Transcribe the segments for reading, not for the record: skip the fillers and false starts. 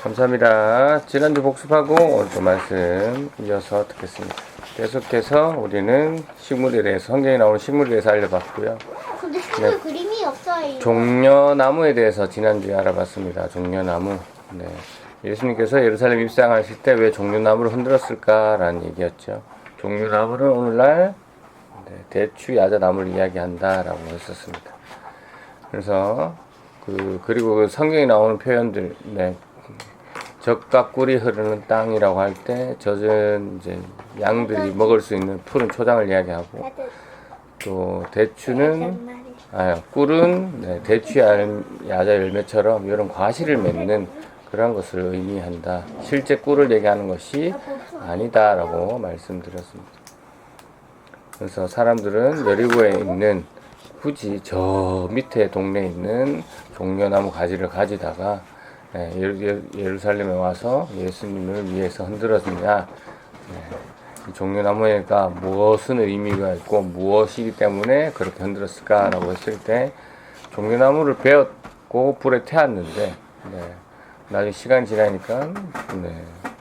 감사합니다. 지난주 복습하고 오늘도 말씀 이어서 듣겠습니다. 계속해서 우리는 식물에 대해서, 성경에 나오는 식물에 대해서 알려봤고요. 근데 식물 그림이 없어요. 종려나무에 대해서 지난주에 알아봤습니다. 종려나무. 네. 예수님께서 예루살렘 입성하실 때 왜 종려나무를 흔들었을까라는 얘기였죠. 종려나무를 오늘날 대추 야자나무를 이야기한다라고 했었습니다. 그래서 그리고 그 성경에 나오는 표현들, 젖과 꿀이 흐르는 땅이라고 할 때 젖은 이제 양들이 먹을 수 있는 푸른 초장을 이야기하고, 또 대추는 꿀은 대추 야자 열매처럼 이런 과실을 맺는 그런 것을 의미한다. 실제 꿀을 얘기하는 것이 아니다라고 말씀드렸습니다. 그래서 사람들은 여리고에 있는, 굳이 저 밑에 동네에 있는 종려나무 가지를 가지다가 예루살렘에 와서 예수님을 위해서 흔들었느냐, 이 종려나무가 무엇은 의미가 있고 무엇이기 때문에 그렇게 흔들었을까라고 했을 때, 종려나무를 베었고 불에 태웠는데 나중에 시간이 지나니까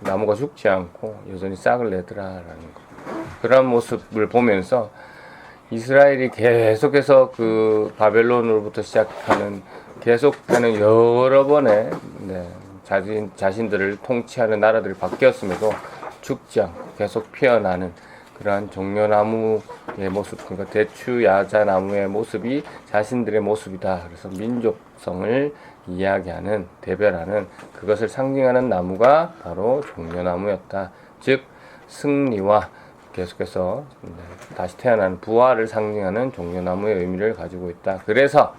나무가 죽지 않고 여전히 싹을 내더라라는 거. 그런 모습을 보면서 이스라엘이 계속해서 그 바벨론으로부터 시작하는 계속되는 여러 번의 자신들을 통치하는 나라들이 바뀌었음에도 죽지 않고 계속 피어나는 그러한 종려나무의 모습, 그러니까 대추 야자나무의 모습이 자신들의 모습이다. 그래서 민족성을 이야기하는, 대별하는, 그것을 상징하는 나무가 바로 종려나무였다. 즉 승리와 계속해서 다시 태어나는 부활을 상징하는 종려나무의 의미를 가지고 있다. 그래서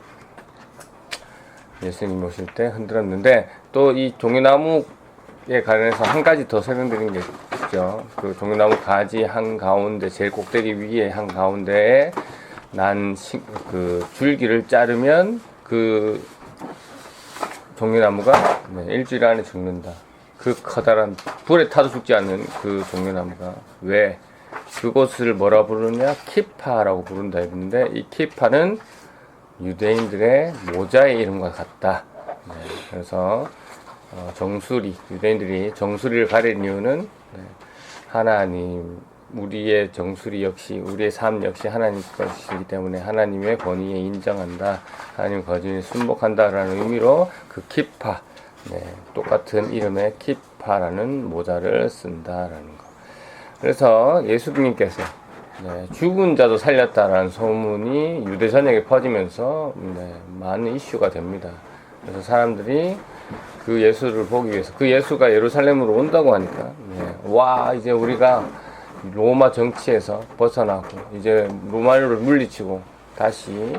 예수님 오실 때 흔들었는데, 또 이 종려나무에 관해서 한 가지 더 설명드린 게 있죠. 그 종려나무 가지 한가운데, 제일 꼭대기 위에 한가운데에 난 그 줄기를 자르면 그 종려나무가 일주일 안에 죽는다. 그 커다란 불에 타도 죽지 않는 그 종려나무가 왜 그곳을 뭐라 부르느냐, 키파라고 부른다 했는데, 이 키파는 유대인들의 모자의 이름과 같다. 그래서 정수리, 유대인들이 정수리를 가리는 이유는 하나님, 우리의 정수리 역시, 우리의 삶 역시 하나님 것이기 때문에 하나님의 권위에 인정한다, 하나님 권위에 순복한다라는 의미로 그 키파, 똑같은 이름의 키파라는 모자를 쓴다라는 거. 그래서 예수님께서 죽은 자도 살렸다라는 소문이 유대 전역에 퍼지면서 많은 이슈가 됩니다. 그래서 사람들이 그 예수를 보기 위해서, 그 예수가 예루살렘으로 온다고 하니까 와, 이제 우리가 로마 정치에서 벗어나고 이제 로마를 물리치고 다시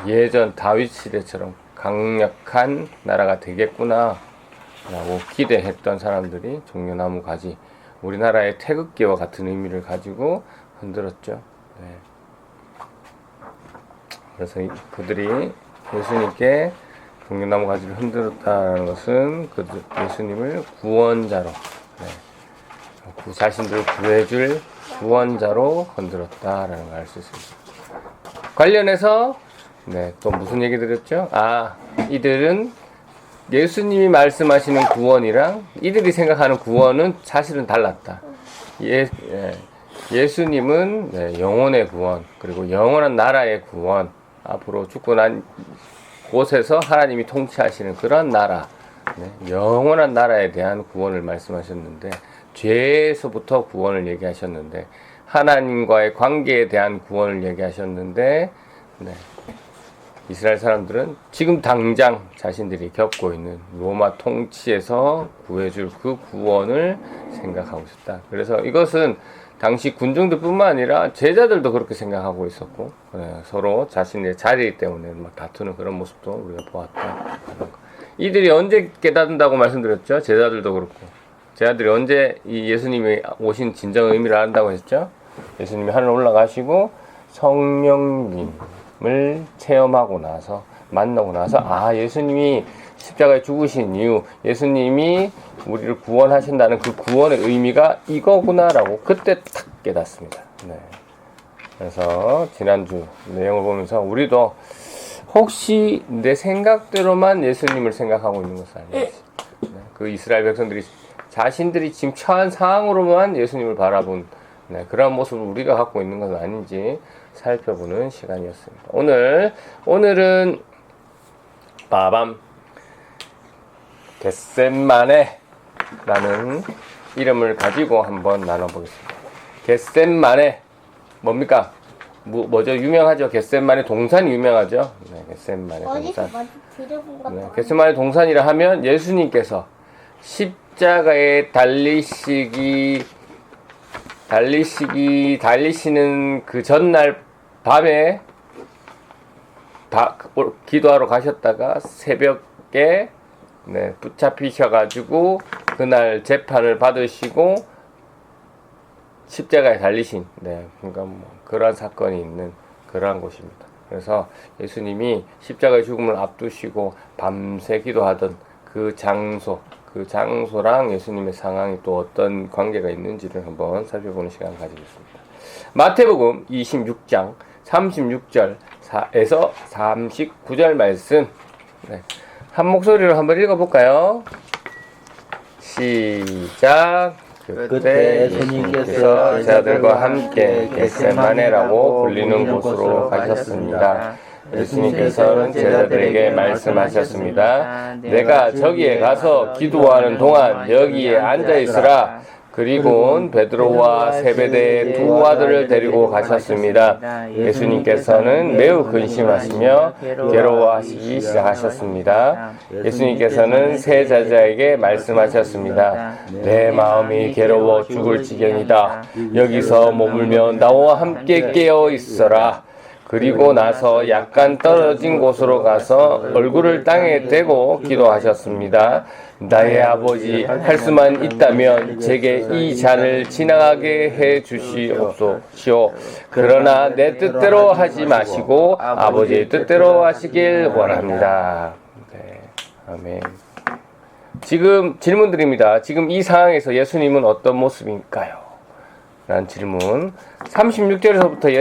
예전 다윗 시대처럼 강력한 나라가 되겠구나 라고 기대했던 사람들이 종려나무 가지, 우리나라의 태극기와 같은 의미를 가지고 흔들었죠. 그래서 그들이 예수님께 종려나무 가지를 흔들었다는 것은 예수님을 구원자로, 자신들을 구해줄 구원자로 흔들었다라는 걸 알 수 있습니다. 관련해서 또 무슨 얘기 드렸죠? 이들은 예수님이 말씀하시는 구원이랑 이들이 생각하는 구원은 사실은 달랐다. 예수님은 영혼의 구원, 그리고 영원한 나라의 구원, 앞으로 죽고 난 곳에서 하나님이 통치하시는 그런 나라, 영원한 나라에 대한 구원을 말씀하셨는데, 죄에서부터 구원을 얘기하셨는데, 하나님과의 관계에 대한 구원을 얘기하셨는데, 이스라엘 사람들은 지금 당장 자신들이 겪고 있는 로마 통치에서 구해줄 그 구원을 생각하고 있었다. 그래서 이것은 당시 군중들뿐만 아니라 제자들도 그렇게 생각하고 있었고, 서로 자신의 자리 때문에 막 다투는 그런 모습도 우리가 보았다. 이들이 언제 깨닫는다고 말씀드렸죠? 제자들도 그렇고. 제자들이 언제 이 예수님이 오신 진정 의미를 안다고 했죠? 예수님이 하늘 올라가시고 성령님을 체험하고 나서, 만나고 나서, 예수님이 십자가에 죽으신 이유, 예수님이 우리를 구원하신다는 그 구원의 의미가 이거구나라고 그때 탁 깨닫습니다. 그래서 지난주 내용을 보면서 우리도 혹시 내 생각대로만 예수님을 생각하고 있는 것은 아니지. 네, 그 이스라엘 백성들이 자신들이 지금 처한 상황으로만 예수님을 바라본 그런 모습을 우리가 갖고 있는 것은 아닌지 살펴보는 시간이었습니다. 오늘은 빠밤 겟셋마네 라는 이름을 가지고 한번 나눠보겠습니다. 겟셋마네 뭡니까? 뭐죠? 유명하죠? 겟셋마네 동산이 유명하죠? 네, 겟셋마네 어디서 동산. 많이 들어본 것도 아니고. 겟셋마네 동산이라 하면 예수님께서 십자가에 달리시는 그 전날 밤에 기도하러 가셨다가 새벽에 붙잡히셔가지고 그날 재판을 받으시고 십자가에 달리신 그러니까 그런 사건이 있는 그러한 곳입니다. 그래서 예수님이 십자가의 죽음을 앞두시고 밤새 기도하던 그 장소랑 예수님의 상황이 또 어떤 관계가 있는지를 한번 살펴보는 시간을 가지겠습니다. 마태복음 26장 36절에서 39절 말씀 한 목소리로 한번 읽어볼까요? 시작. 그때 예수님께서 제자들과 함께 겟세마네라고 불리는 곳으로 가셨습니다. 예수님께서는 제자들에게 말씀하셨습니다. 내가 저기에 가서 기도하는 동안 여기에 앉아 있으라. 그리고 베드로와 세베대의 두 아들을 데리고 가셨습니다. 예수님께서는 매우 근심하시며 괴로워하시기 시작하셨습니다. 예수님께서는 세 제자에게 말씀하셨습니다. 내 마음이 괴로워 죽을 지경이다. 여기서 머물며 나와 함께 깨어 있어라. 그리고 나서 약간 떨어진 곳으로 가서 얼굴을 땅에 대고 기도하셨습니다. 나의 아버지, 할 수만 있다면 제게 이 잔을 지나가게 해 주시옵소서. 그러나 내 뜻대로 하지 마시고 아버지의 뜻대로 하시길 원합니다. 네, 아멘. 지금 질문 드립니다. 지금 이 상황에서 예수님은 어떤 모습일까요? 라는 질문. 36절에서부터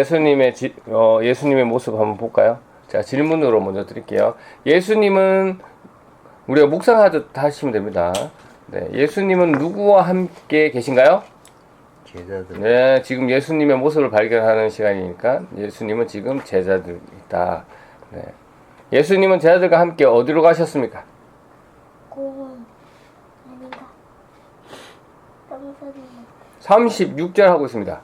예수님의 모습 한번 볼까요? 자, 질문으로 먼저 드릴게요. 예수님은 우리가 묵상하듯 하시면 됩니다. 네, 예수님은 누구와 함께 계신가요? 제자들. 네, 지금 예수님의 모습을 발견하는 시간이니까 예수님은 지금 제자들이다. 네. 예수님은 제자들과 함께 어디로 가셨습니까? 공원 아닌가? 똥소리. 36절 하고 있습니다.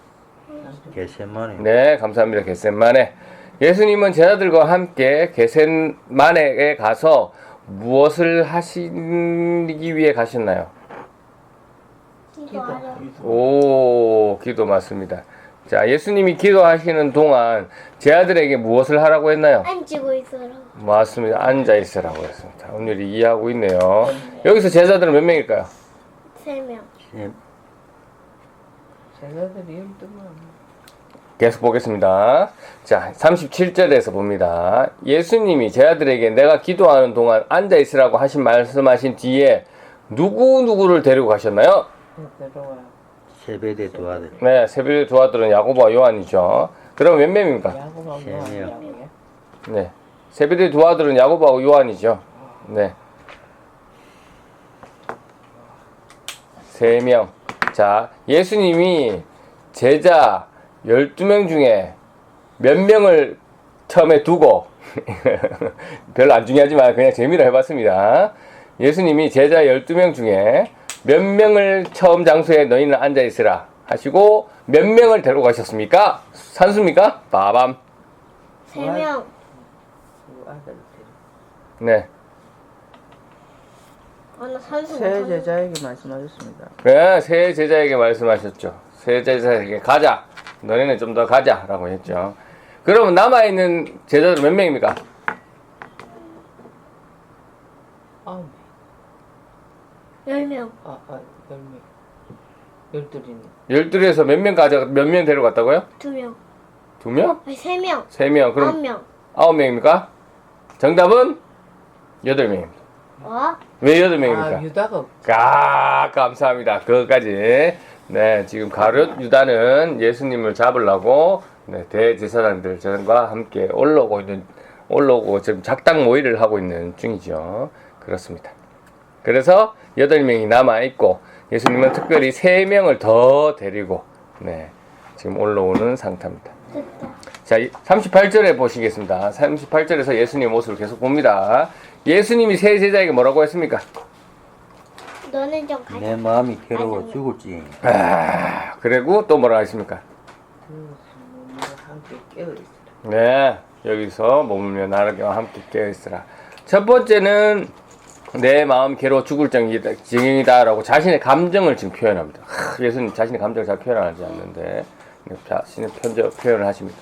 겟세마네. 네, 감사합니다. 겟셋마네. 예수님은 제자들과 함께 겟셋마네에 가서 무엇을 하시기 위해 가셨나요? 기도하려. 오, 기도 맞습니다. 자, 예수님이 기도하시는 동안 제자들에게 무엇을 하라고 했나요? 앉고 있어라. 맞습니다. 앉아 있으라고 했습니다. 오늘 이해하고 있네요. 여기서 제자들은 몇 명일까요? 3명. 제자들이 12명. 계속 보겠습니다. 자, 37절에서 봅니다. 예수님이 제자들에게 내가 기도하는 동안 앉아 있으라고 말씀하신 뒤에 누구를 데리고 가셨나요? 베드로와 세베대 두 아들. 네, 세베대 두 아들은 야고보와 요한이죠. 그럼 몇 명입니까? 야고보와 세 명. 요한이요? 네. 세베대 두 아들은 야고보하고 요한이죠. 네. 3명. 자, 예수님이 제자 12명 중에 몇 명을 처음에 두고 별로 안 중요하지만 그냥 재미로 해봤습니다. 예수님이 제자 12명 중에 몇 명을 처음 장소에 너희는 앉아있으라 하시고 몇 명을 데리고 가셨습니까? 산수입니까? 빠밤. 3명. 그 아들 데리고. 네. 나 산수 세 제자에게 말씀하셨습니다. 네, 세 제자에게 말씀하셨죠. 세 제자에게 가자. 너네는 좀 더 가자. 라고 했죠. 그러면 남아있는 제자들 몇 명입니까? 9명. 10명. 10명. 12에서 몇 명 데려갔다고요? 2명. 2명? 아니 3명. 3명. 그럼 9명. 9명입니까? 정답은 8명입니다. 어? 왜 8명입니까? 아, 유다가 없- 감사합니다. 그거까지. 네, 지금 가룟 유다는 예수님을 잡으려고 대제사장들과 함께 올라오고 지금 작당 모의를 하고 있는 중이죠. 그렇습니다. 그래서 8명이 남아있고 예수님은 특별히 3명을 더 데리고 지금 올라오는 상태입니다. 됐다. 자, 38절에 보시겠습니다. 38절에서 예수님의 모습을 계속 봅니다. 예수님이 세 제자에게 뭐라고 했습니까? 너는 좀 가자. 내 마음이 괴로워 죽을지. 그리고 또 뭐라고 했습니까? 몸과 함께 깨어있으라. 네, 여기서 머물며 나와 함께 깨어있으라. 첫 번째는 내 마음 괴로워 죽을 지경이다라고 자신의 감정을 지금 표현합니다. 예수님 자신의 감정을 잘 표현하지 않는데 자신의 표현을 하십니다.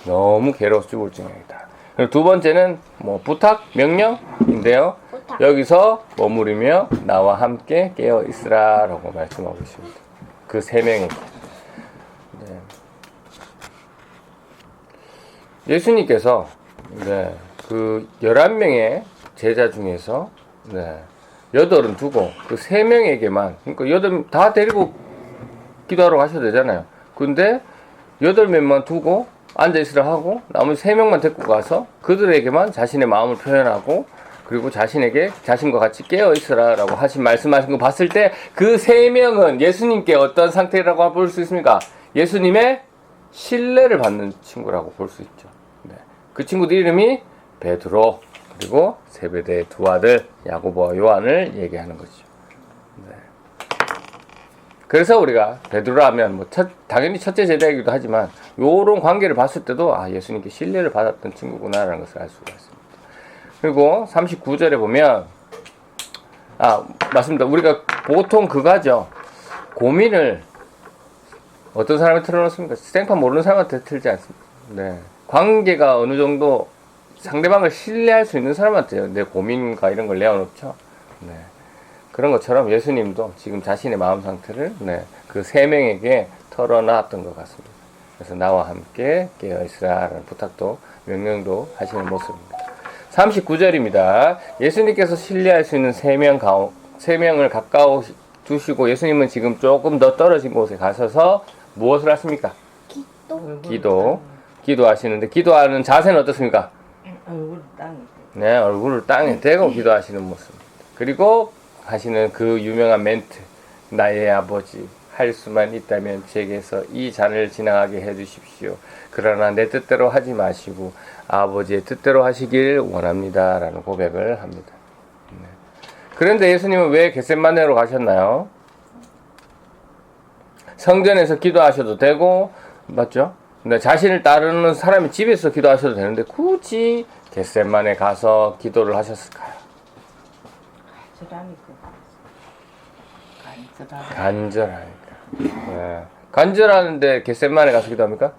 너무 괴로워 죽을 지경이다. 그리고 두 번째는 뭐 부탁, 명령인데요. 부탁. 여기서 머무르며 나와 함께 깨어 있으라라고 말씀하고 있습니다. 그 3명에게. 예수님께서 그 11명의 제자 중에서 8은 두고 그 3명에게만, 그러니까 8 다 데리고 기도하러 가셔도 되잖아요. 근데 8명만 두고 앉아있으라 하고 나머지 3명만 데리고 가서 그들에게만 자신의 마음을 표현하고 그리고 자신과 같이 깨어있으라 라고 말씀하신 거 봤을 때 그 3명은 예수님께 어떤 상태라고 볼 수 있습니까? 예수님의 신뢰를 받는 친구라고 볼 수 있죠. 그 친구들 이름이 베드로 그리고 세베대의 두 아들 야고보와 요한을 얘기하는 거죠. 그래서 우리가 베드로 하면 당연히 첫째 제자이기도 하지만 요런 관계를 봤을 때도 예수님께 신뢰를 받았던 친구구나라는 것을 알 수가 있습니다. 그리고 39절에 보면 맞습니다. 우리가 보통 그거죠. 고민을 어떤 사람이 틀어놓습니까? 생판 모르는 사람한테 틀지 않습니다. 관계가 어느 정도 상대방을 신뢰할 수 있는 사람한테 내 고민과 이런 걸 내어놓죠. 그런 것처럼 예수님도 지금 자신의 마음 상태를 그 3명에게 털어놨던 것 같습니다. 그래서 나와 함께 깨어있으라는 부탁도 명령도 하시는 모습입니다. 39절입니다. 예수님께서 신뢰할 수 있는 3명을 가까워 두시고 예수님은 지금 조금 더 떨어진 곳에 가셔서 무엇을 하십니까? 기도하시는데 기도하는 자세는 어떻습니까? 얼굴 땅에. 네, 얼굴을 땅에 대고 기도하시는 모습입니다. 그리고 하시는 그 유명한 멘트, 나의 아버지, 할 수만 있다면 제게서 이 잔을 지나가게 해주십시오. 그러나 내 뜻대로 하지 마시고 아버지의 뜻대로 하시길 원합니다. 라는 고백을 합니다. 그런데 예수님은 왜 겟세마네로 가셨나요? 성전에서 기도하셔도 되고, 맞죠? 자신을 따르는 사람이 집에서 기도하셔도 되는데 굳이 겟세마네 가서 기도를 하셨을까요? 간절하니까. 간절하는데 겟세마네 가서 기도합니까?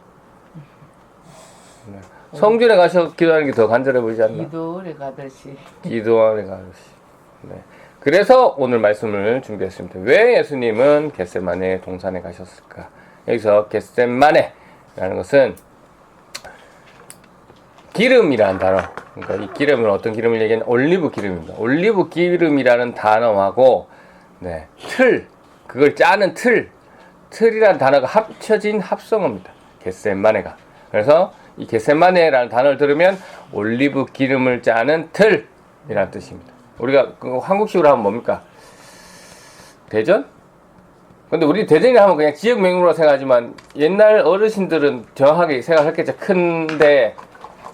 성전에 가서 기도하는 게 더 간절해 보이지 않나? 기도원에 가듯이. 그래서 오늘 말씀을 준비했습니다. 왜 예수님은 겟세마네 동산에 가셨을까? 여기서 겟세마네라는 것은 기름이라는 단어, 그러니까 이 기름은 어떤 기름을 얘기하는 올리브 기름입니다. 올리브 기름이라는 단어하고 그걸 짜는 틀이라는 단어가 합쳐진 합성어입니다. 겟세마네가. 그래서 이 겟세마네라는 단어를 들으면 올리브 기름을 짜는 틀이라는 뜻입니다. 우리가 한국식으로 하면 뭡니까? 대전? 근데 우리 대전이 하면 그냥 지역 명으로 생각하지만 옛날 어르신들은 정확하게 생각했겠죠. 큰데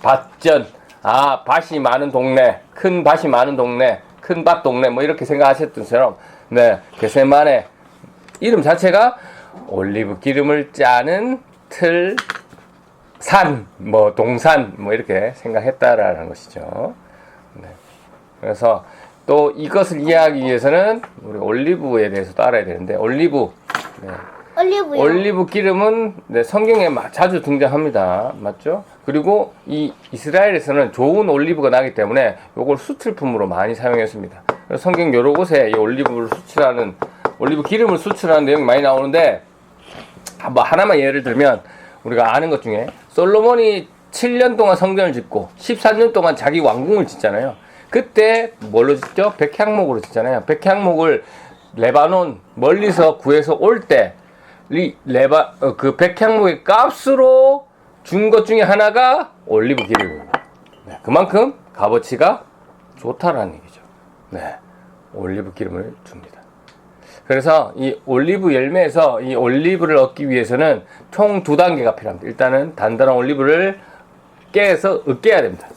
밭전, 밭이 많은 동네, 큰 밭이 많은 동네, 큰 밭 동네 뭐 이렇게 생각하셨던 것처럼 겟세마네 이름 자체가 올리브 기름을 짜는 틀, 산, 동산 이렇게 생각했다라는 것이죠. 그래서 또 이것을 이해하기 위해서는 우리 올리브에 대해서도 알아야 되는데 올리브 기름은 성경에 자주 등장합니다. 맞죠? 그리고 이 이스라엘에서는 좋은 올리브가 나기 때문에 이걸 수출품으로 많이 사용했습니다. 그래서 성경 여러 곳에 이 올리브 기름을 수출하는 내용이 많이 나오는데 하나만 예를 들면 우리가 아는 것 중에 솔로몬이 7년 동안 성전을 짓고 14년 동안 자기 왕궁을 짓잖아요. 그때 뭘로 짓죠? 백향목으로 짓잖아요. 백향목을 레바논 멀리서 구해서 올 때 그 백향목의 값으로 준 것 중에 하나가 올리브 기름입니다. 네, 그만큼 값어치가 좋다라는 얘기죠. 네, 올리브 기름을 줍니다. 그래서 이 올리브 열매에서 이 올리브를 얻기 위해서는 총 2단계가 필요합니다. 일단은 단단한 올리브를 깨서 으깨야 됩니다.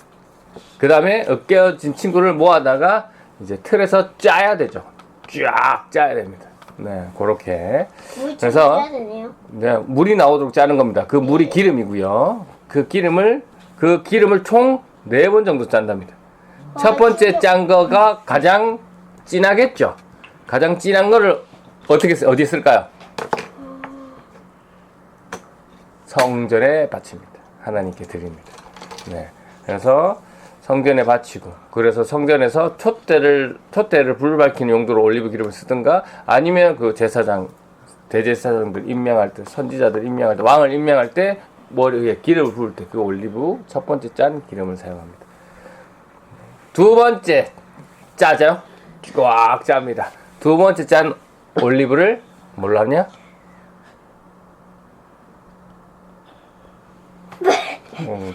그 다음에 으깨어진 친구를 모아다가 이제 틀에서 짜야 되죠. 쫙 짜야 됩니다. 네, 그렇게. 물이 그래서 짜야 되네요. 네, 물이 나오도록 짜는 겁니다. 그 물이 기름이고요. 그 기름을 총 4번 정도 짠답니다. 첫 번째 짠 거가 가장 진하겠죠. 가장 진한 거를 어디에 쓸까요? 성전에 바칩니다. 하나님께 드립니다. 네. 그래서 성전에 바치고, 그래서 성전에서 촛대를 불을 밝히는 용도로 올리브 기름을 쓰든가, 아니면 그 대제사장들 임명할 때, 선지자들 임명할 때, 왕을 임명할 때 머리에 기름을 부을 때 그 올리브 첫 번째 짠 기름을 사용합니다. 두 번째 짜죠? 꽉 짭니다. 두 번째 짠 올리브를 뭘로 하냐?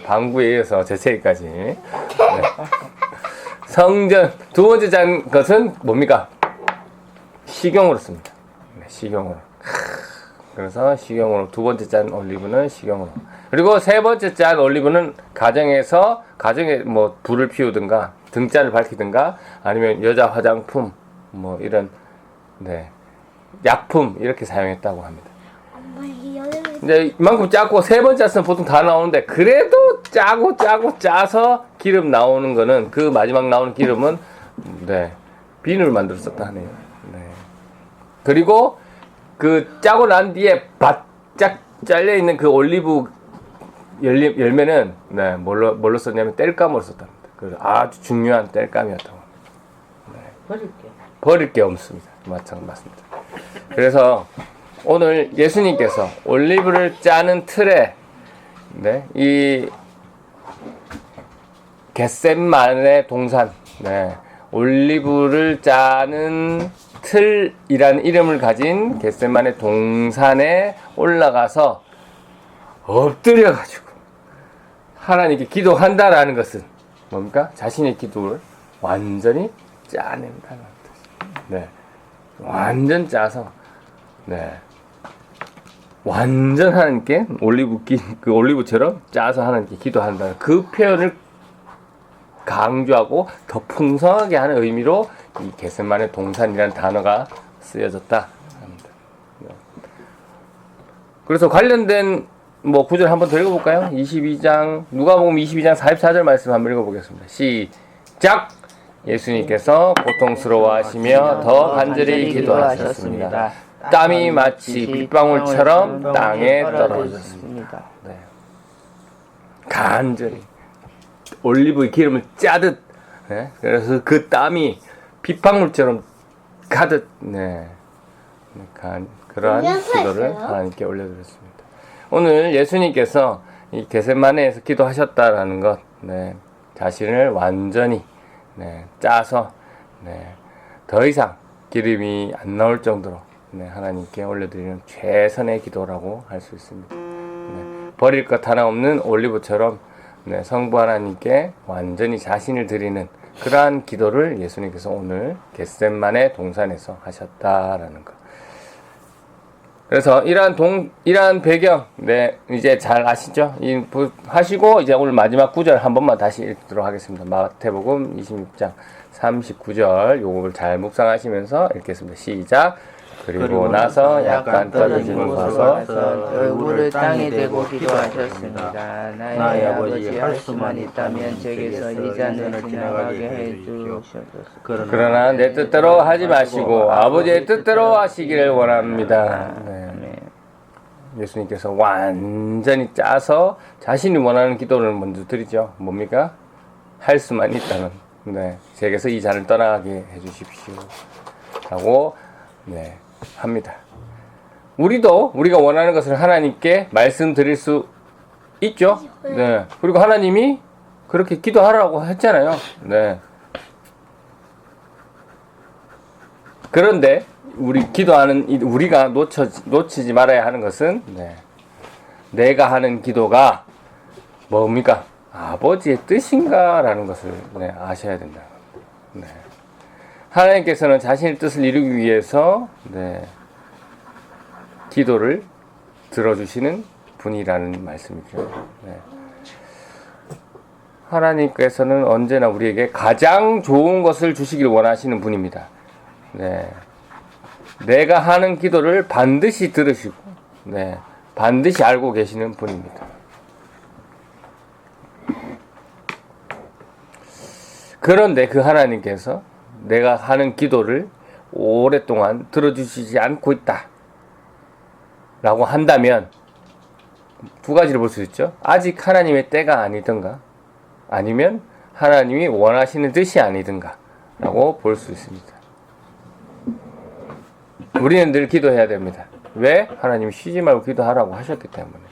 방구에 의해서 재채기까지. 네. 성전 두 번째 짠 것은 뭡니까? 식용으로 씁니다. 네, 식용으로. 그래서 식용으로 두 번째 짠 올리브는 식용으로. 그리고 세 번째 짠 올리브는 가정에 뭐 불을 피우든가 등잔을 밝히든가 아니면 여자 화장품 뭐 이런 네 약품 이렇게 사용했다고 합니다. 엄마 이 여름에 이제 이만큼 짜고 세 번 짰으면 보통 다 나오는데 그래도 짜고 짜서 기름 나오는 거는 그 마지막 나오는 기름은 네 비누를 만들어 썼다 하네요. 네. 그리고 그 짜고 난 뒤에 바짝 잘려 있는 그 올리브 열매는 네 뭘로 썼냐면 땔감으로 썼답니다. 그 아주 중요한 땔감이었다고 합니다. 네. 버릴 게 없습니다. 맞습니다. 그래서 오늘 예수님께서 올리브를 짜는 틀에 네, 이 겟셋만의 동산 네, 올리브를 짜는 틀이라는 이름을 가진 겟셋만의 동산에 올라가서 엎드려가지고 하나님께 기도한다라는 것은 뭡니까? 자신의 기도를 완전히 짜낸다는 뜻입니다. 네, 완전 짜서 네. 완전 하나님께 올리브처럼 짜서 하나님께 기도한다. 그 표현을 강조하고 더 풍성하게 하는 의미로 이 겟셋만의 동산이라는 단어가 쓰여졌다 합니다. 그래서 관련된 뭐 구절 한번 더 읽어볼까요? 22장 누가복음 22장 44절 말씀 한번 읽어보겠습니다. 시작. 예수님께서 고통스러워하시며 더 간절히 기도하셨습니다. 땀이 마치 빗방울처럼 땅에 떨어졌습니다. 네. 간절히 올리브 기름을 짜듯 네. 그래서 그 땀이 빗방울처럼 가득 네. 그러한 기도를 하나님께 올려드렸습니다. 오늘 예수님께서 이 겟셋마네에서 기도하셨다라는 것 네. 자신을 완전히 네. 짜서 네. 더 이상 기름이 안 나올 정도로 네, 하나님께 올려드리는 최선의 기도라고 할 수 있습니다. 네, 버릴 것 하나 없는 올리브처럼 네, 성부 하나님께 완전히 자신을 드리는 그러한 기도를 예수님께서 오늘 겟셋만의 동산에서 하셨다라는 것. 그래서 이러한 배경, 네, 이제 잘 아시죠? 하시고 이제 오늘 마지막 구절 한 번만 다시 읽도록 하겠습니다. 마태복음 26장 39절 요걸 잘 묵상하시면서 읽겠습니다. 시작. 그리고 나서 약간 떨어지는 곳에서 얼굴을 땅에 대고 기도하셨습니다. 나의 아버지 할 수만 있다면 제게서 이 잔을 지나가게 해주셔서 그러나 내 뜻대로 하지 마시고 아버지의 뜻대로 하시기를 원합니다. 네. 예수님께서 완전히 짜서 자신이 원하는 기도를 먼저 드리죠. 뭡니까? 할 수만 있다면 네. 제게서 이 잔을 떠나가게 해주십시오 라고 네. 합니다. 우리가 원하는 것을 하나님께 말씀드릴 수 있죠. 네. 그리고 하나님이 그렇게 기도하라고 했잖아요. 네. 그런데 우리가 놓치지 말아야 하는 것은 네. 내가 하는 기도가 뭡니까? 아버지의 뜻인가라는 것을 네, 아셔야 된다. 네. 하나님께서는 자신의 뜻을 이루기 위해서 네, 기도를 들어주시는 분이라는 말씀이죠. 네. 하나님께서는 언제나 우리에게 가장 좋은 것을 주시길 원하시는 분입니다. 네. 내가 하는 기도를 반드시 들으시고, 네. 반드시 알고 계시는 분입니다. 그런데 그 하나님께서 내가 하는 기도를 오랫동안 들어주시지 않고 있다 라고 한다면 두 가지를 볼 수 있죠. 아직 하나님의 때가 아니든가 아니면 하나님이 원하시는 뜻이 아니든가 라고 볼 수 있습니다. 우리는 늘 기도해야 됩니다. 왜? 하나님이 쉬지 말고 기도하라고 하셨기 때문에.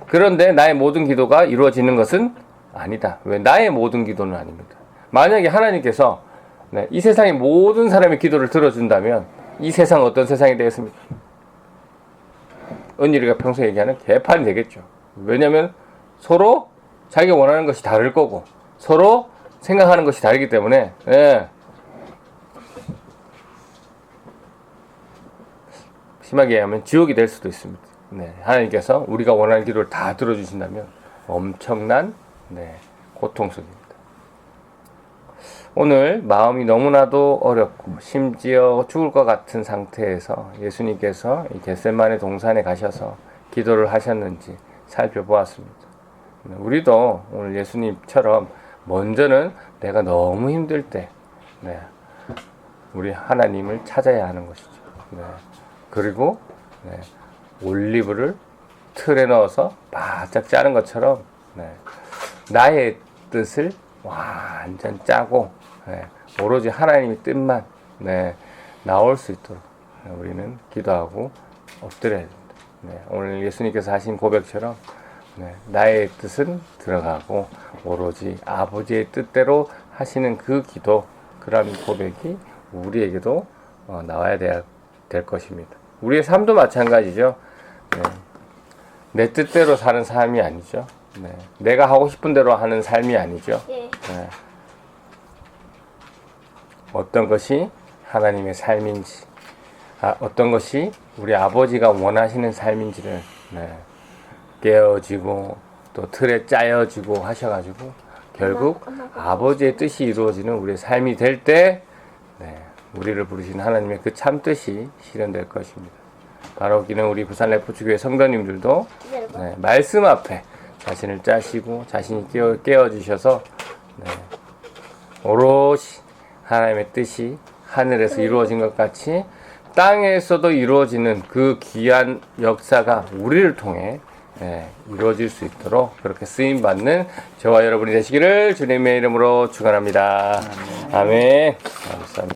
그런데 나의 모든 기도가 이루어지는 것은 아니다. 왜? 나의 모든 기도는 아닙니다. 만약에 하나님께서 네, 이 세상의 모든 사람의 기도를 들어준다면 이 세상은 어떤 세상이 되겠습니까? 은일이가 평소에 얘기하는 개판이 되겠죠. 왜냐하면 서로 자기가 원하는 것이 다를 거고 서로 생각하는 것이 다르기 때문에 예. 심하게 얘기하면 지옥이 될 수도 있습니다. 네, 하나님께서 우리가 원하는 기도를 다 들어주신다면 엄청난 네, 고통 속입니다. 오늘 마음이 너무나도 어렵고 심지어 죽을 것 같은 상태에서 예수님께서 이 겟세마네 동산에 가셔서 기도를 하셨는지 살펴보았습니다. 우리도 오늘 예수님처럼 먼저는 내가 너무 힘들 때 네, 우리 하나님을 찾아야 하는 것이죠. 네. 그리고 네, 올리브를 틀에 넣어서 바짝 짜는 것처럼 네, 나의 뜻을 완전 짜고 네, 오로지 하나님의 뜻만 네, 나올 수 있도록 우리는 기도하고 엎드려야 됩니다. 네, 오늘 예수님께서 하신 고백처럼 네, 나의 뜻은 들어가고 오로지 아버지의 뜻대로 하시는 그 기도, 그런 고백이 우리에게도 나와야 될 것입니다. 우리의 삶도 마찬가지죠. 네, 내 뜻대로 사는 삶이 아니죠. 네, 내가 하고 싶은 대로 하는 삶이 아니죠. 네. 네. 어떤 것이 하나님의 삶인지, 어떤 것이 우리 아버지가 원하시는 삶인지를 네, 깨어지고 또 틀에 짜여지고 하셔가지고 결국 아버지의 뜻이 이루어지는 우리의 삶이 될 때 네, 우리를 부르신 하나님의 그 참 뜻이 실현될 것입니다. 바로 기는 우리 부산 레포츠교회 성도님들도 네, 말씀 앞에 자신을 짜시고 자신이 깨어지셔서 네, 오롯이 하나님의 뜻이 하늘에서 이루어진 것 같이 땅에서도 이루어지는 그 귀한 역사가 우리를 통해 이루어질 수 있도록 그렇게 쓰임받는 저와 여러분이 되시기를 주님의 이름으로 축원합니다. 아멘. 감사합니다.